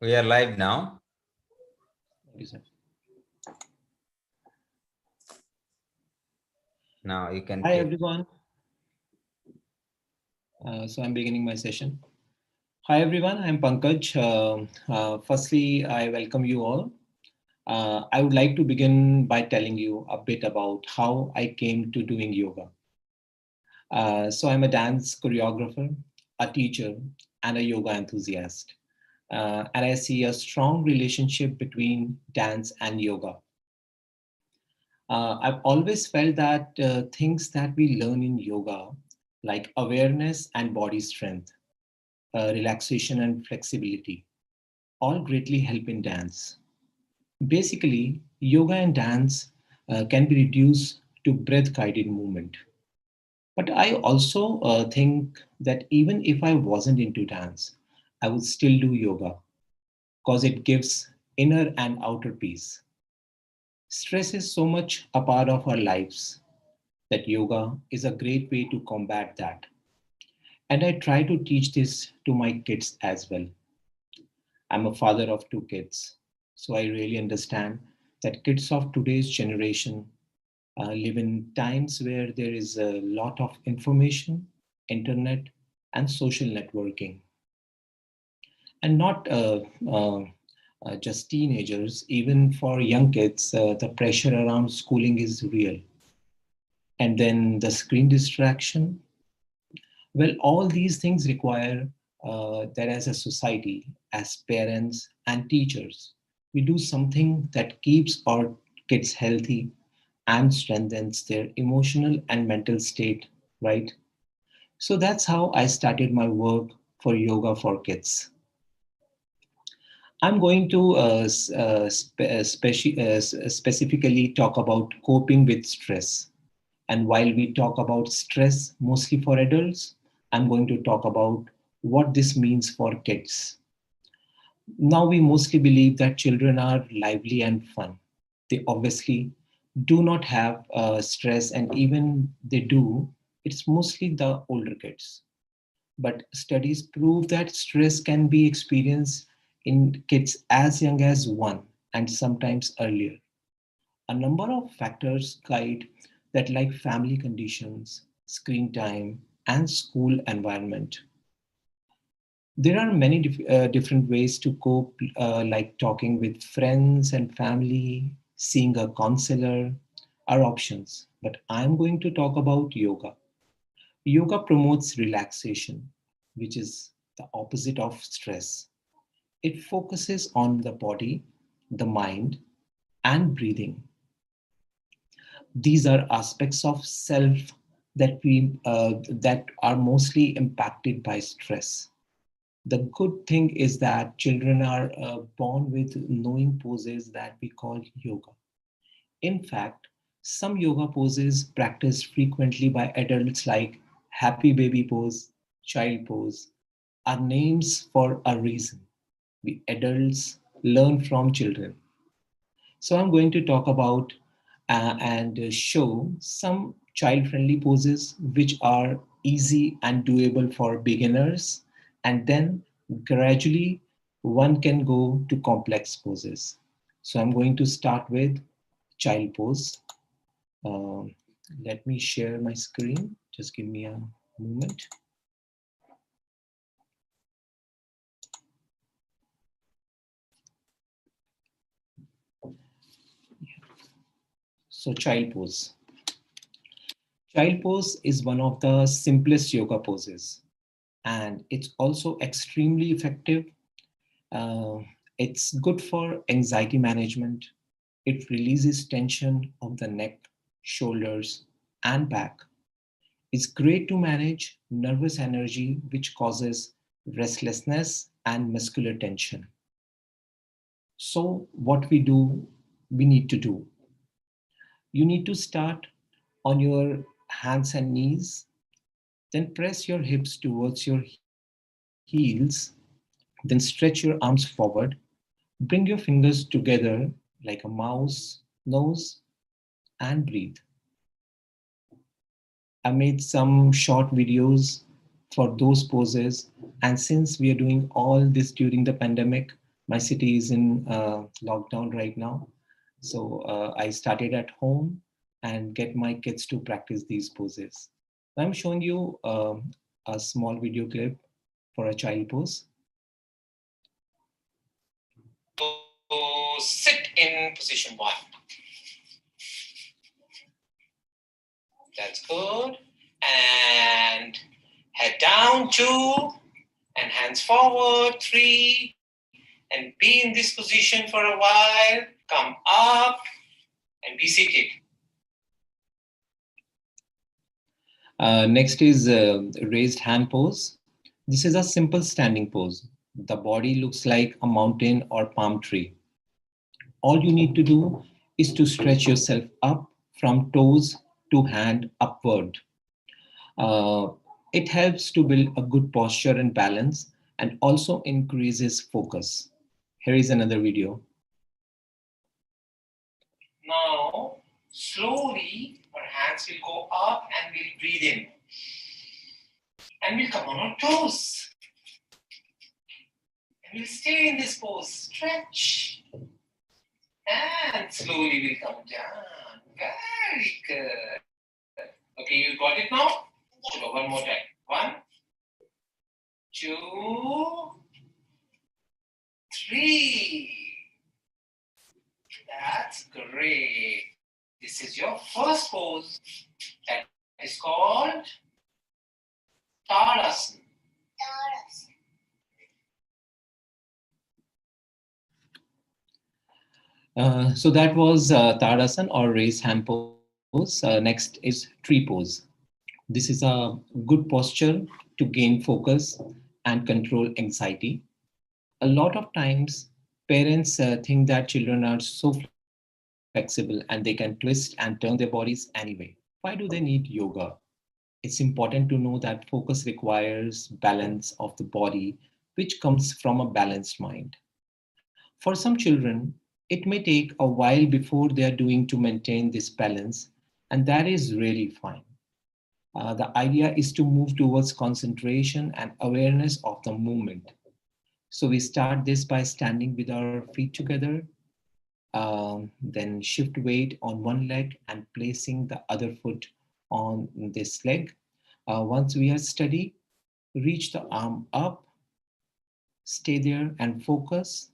We are live now. Thank you, sir. Now you can Hi, take. everyone. So I'm beginning my session. Hi, everyone. I'm Pankaj. Firstly, I welcome you all. I would like to begin by telling you a bit about how I came to doing yoga. So I'm a dance choreographer, a teacher, and a yoga enthusiast. And I see a strong relationship between dance and yoga. I've always felt that things that we learn in yoga, like awareness and body strength, relaxation and flexibility, all greatly help in dance. Basically, yoga and dance can be reduced to breath guided movement. But I also think that even if I wasn't into dance, I would still do yoga because it gives inner and outer peace. Stress is so much a part of our lives that yoga is a great way to combat that. And I try to teach this to my kids as well. I'm a father of two kids, so I really understand that kids of today's generation live in times where there is a lot of information, internet, and social networking. And not just teenagers, even for young kids, the pressure around schooling is real. And then the screen distraction. Well, all these things require that as a society, as parents and teachers, we do something that keeps our kids healthy and strengthens their emotional and mental state, right? So that's how I started my work for Yoga for Kids. I'm going to specifically talk about coping with stress. And while we talk about stress mostly for adults, I'm going to talk about what this means for kids. Now, we mostly believe that children are lively and fun. They obviously do not have stress, and even they do, it's mostly the older kids. But studies prove that stress can be experienced in kids as young as one and sometimes earlier. A number of factors guide that, like family conditions, screen time, and school environment. There are many different ways to cope, like talking with friends and family, seeing a counselor, are options. But I'm going to talk about yoga. Yoga promotes relaxation, which is the opposite of stress. It focuses on the body, the mind, and breathing. These are aspects of self that are mostly impacted by stress. The good thing is that children are born with knowing poses that we call yoga. In fact, some yoga poses practiced frequently by adults, like happy baby pose, child pose, are names for a reason. We adults learn from children. So I'm going to talk about and show some child-friendly poses which are easy and doable for beginners, and then gradually one can go to complex poses. So I'm going to start with child pose. Um, Let me share my screen. Just give me a moment. So child pose. Child pose is one of the simplest yoga poses, and it's also extremely effective. Uh, it's good for anxiety management. It releases tension of the neck, shoulders, and back. It's great to manage nervous energy, which causes restlessness and muscular tension. So, what we need to do, you need to start on your hands and knees, then press your hips towards your heels, then stretch your arms forward. Bring your fingers together like a mouse, nose, and breathe. I made some short videos for those poses. And since we are doing all this during the pandemic, My city is in lockdown right now. So I started at home and get my kids to practice these poses. I'm showing you a small video clip for a child pose. So sit in position 1. That's good. And head down 2 and hands forward 3 and be in this position for a while. Come up and be seated. Next is raised hand pose. This is a simple standing pose. The body looks like a mountain or palm tree. All you need to do is to stretch yourself up from toes to hand upward. Uh, it helps to build a good posture and balance and also increases focus. Here is another video. Now, slowly, our hands will go up and we'll breathe in. And we'll come on our toes. And we'll stay in this pose, stretch. And slowly we'll come down. Very good. Okay, you got it now? Yeah. So one more time. 1, 2, 3. That's great. This is your first pose. That is called Tadasana. So that was Tadasana or raised hand pose. Next is tree pose. This is a good posture to gain focus and control anxiety. A lot of times, parents think that children are so flexible and they can twist and turn their bodies anyway. Why do they need yoga? It's important to know that focus requires balance of the body, which comes from a balanced mind. For some children, it may take a while before they are doing to maintain this balance, and that is really fine. The idea is to move towards concentration and awareness of the movement. So we start this by standing with our feet together, then shift weight on one leg and placing the other foot on this leg. Once we are steady, reach the arm up, stay there and focus.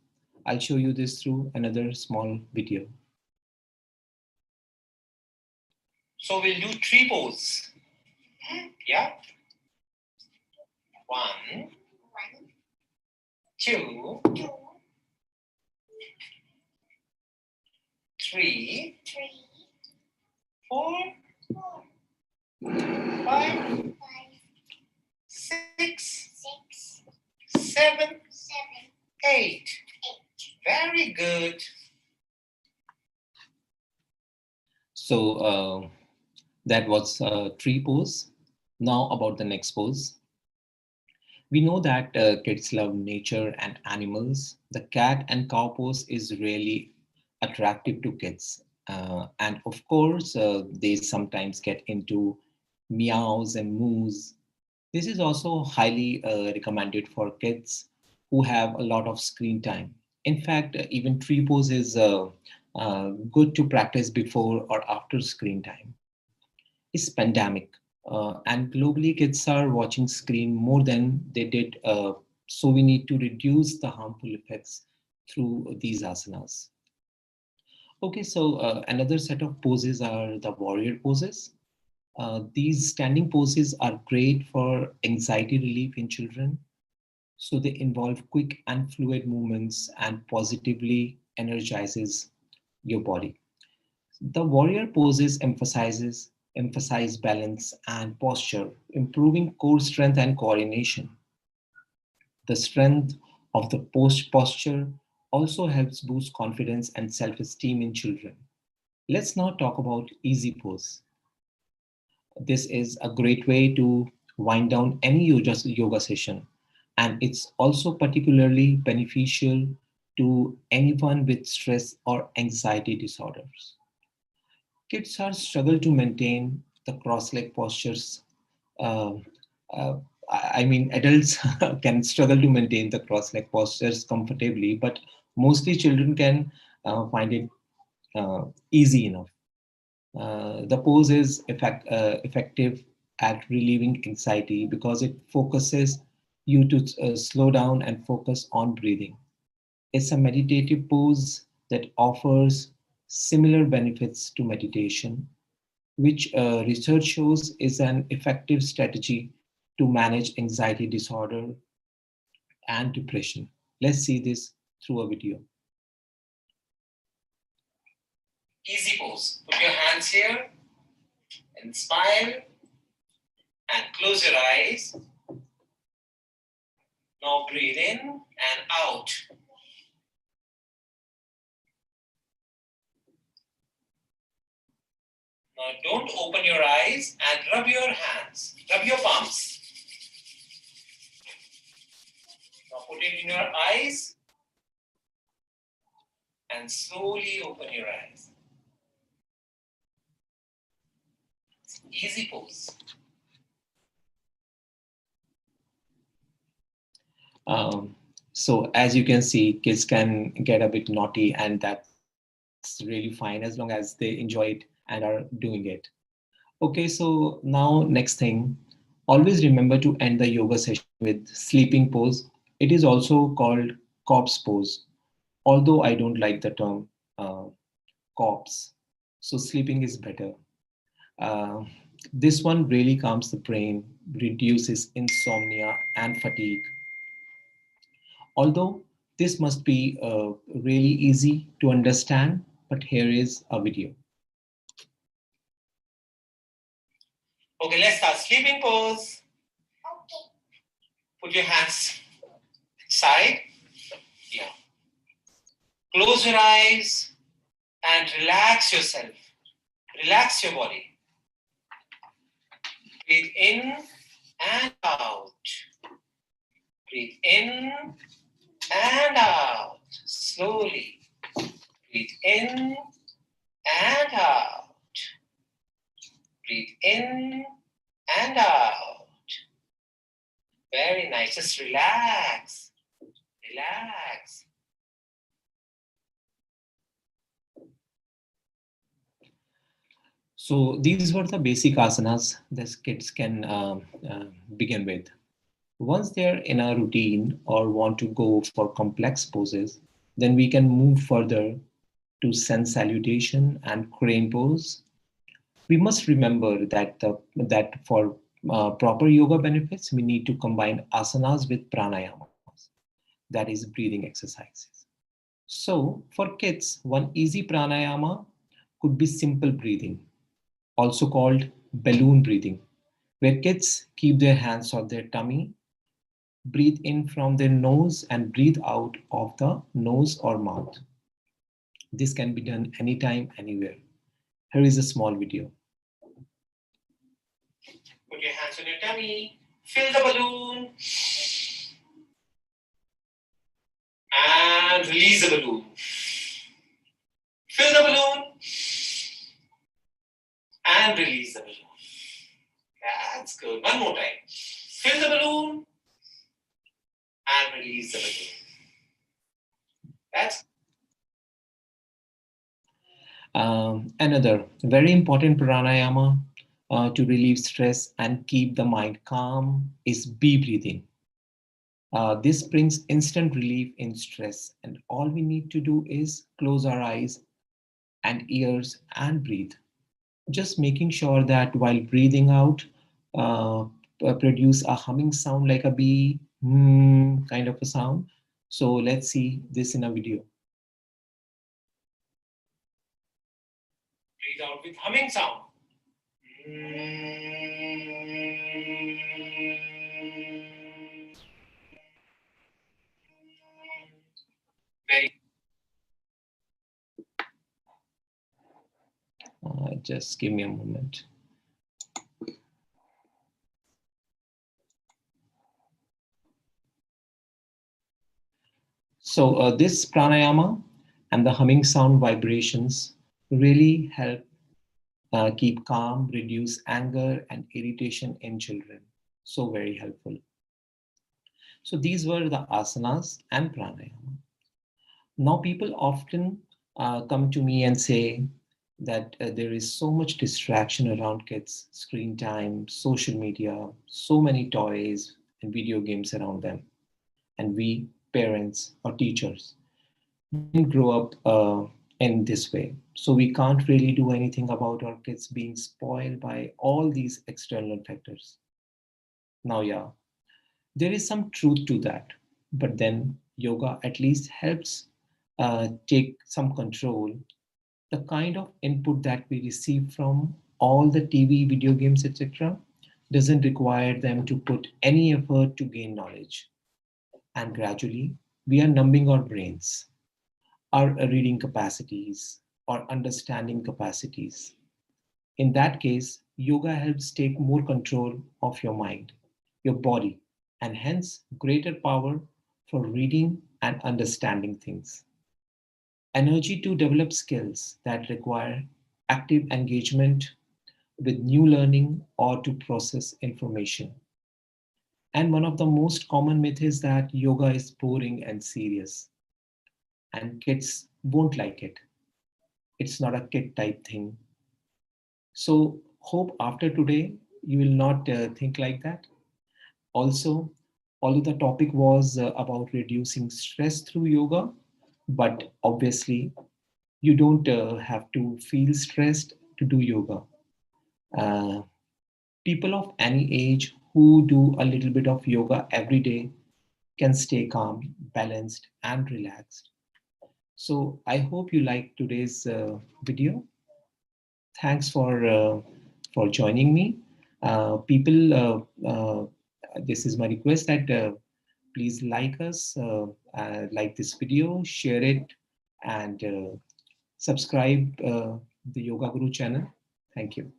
I'll show you this through another small video. So we'll do tree pose. Yeah? 1, 2, 3, 4, 5, 6, 7, 8. Very good. So that was tree pose. Now about the next pose. We know that kids love nature and animals. The cat and cow pose is really attractive to kids. And of course, they sometimes get into meows and moos. This is also highly recommended for kids who have a lot of screen time. In fact, even tree pose is good to practice before or after screen time. It's pandemic, and globally kids are watching screen more than they did. So we need to reduce the harmful effects through these asanas. Okay, so another set of poses are the warrior poses. These standing poses are great for anxiety relief in children. So they involve quick and fluid movements and positively energizes your body. The warrior poses emphasize balance and posture, improving core strength and coordination. The strength of the posture also helps boost confidence and self-esteem in children. Let's now talk about easy pose. This is a great way to wind down any yoga session, and it's also particularly beneficial to anyone with stress or anxiety disorders. Kids are struggle to maintain the cross-leg postures uh, uh, I mean, adults can struggle to maintain the cross-leg postures comfortably, but mostly children can find it easy enough. The pose is effective at relieving anxiety because it focuses you to slow down and focus on breathing. It's a meditative pose that offers similar benefits to meditation, which research shows is an effective strategy to manage anxiety disorder and depression. Let's see this through a video. Easy pose. Put your hands here and smile and close your eyes. Now breathe in and out. Now don't open your eyes and rub your hands. Rub your palms. Now put it in your eyes and slowly open your eyes. Easy pose. So as you can see, kids can get a bit naughty, and that's really fine as long as they enjoy it and are doing it. Okay, so now next thing, always remember to end the yoga session with sleeping pose. It is also called corpse pose, although I don't like the term uh, corpse. So sleeping is better. Uh, this one really calms the brain, reduces insomnia and fatigue. Although this must be really easy to understand, but here is a video. Okay, let's start sleeping pose. Okay. Put your hands side. Yeah. Close your eyes and relax yourself. Relax your body. Breathe in and out. Breathe in and out. Slowly. Breathe in and out. Breathe in and out. Very nice. Just relax. Relax. So these were the basic asanas that kids can begin with. Once they're in a routine or want to go for complex poses, then we can move further to sun salutation and crane pose. We must remember that for proper yoga benefits, we need to combine asanas with pranayamas, that is breathing exercises. So for kids, one easy pranayama could be simple breathing, also called balloon breathing, where kids keep their hands on their tummy, breathe in from their nose and breathe out of the nose or mouth. This can be done anytime, anywhere. Here is a small video. Put your hands on your tummy, fill the balloon, and release the balloon. Fill the balloon, and release the balloon. That's good. One more time. Fill the balloon, and release the balloon. That's another very important pranayama to relieve stress and keep the mind calm is B breathing. This brings instant relief in stress, and all we need to do is close our eyes and ears and breathe. Just making sure that while breathing out, produce a humming sound like a bee, kind of a sound. So let's see this in a video. Breathe out with humming sound. Very. Just give me a moment. So this pranayama and the humming sound vibrations really help keep calm, reduce anger and irritation in children. So very helpful. So these were the asanas and pranayama. Now people often come to me and say that there is so much distraction around kids, screen time, social media, so many toys and video games around them. And we, parents or teachers, didn't grow up in this way. So we can't really do anything about our kids being spoiled by all these external factors. Now, yeah, there is some truth to that. But then yoga at least helps take some control. The kind of input that we receive from all the TV, video games, etc., doesn't require them to put any effort to gain knowledge. And gradually, we are numbing our brains, our reading capacities, or understanding capacities. In that case, yoga helps take more control of your mind, your body, and hence greater power for reading and understanding things. Energy to develop skills that require active engagement with new learning or to process information. And one of the most common myths is that yoga is boring and serious, and kids won't like it. It's not a kid type thing. So, hope after today you will not think like that. Also, although the topic was about reducing stress through yoga, but obviously you don't have to feel stressed to do yoga. Uh, People of any age who do a little bit of yoga every day can stay calm, balanced, and relaxed. So I hope you liked today's video. Thanks for joining me. People, this is my request that please like us, like this video, share it, and subscribe the Yoga Guru channel. Thank you.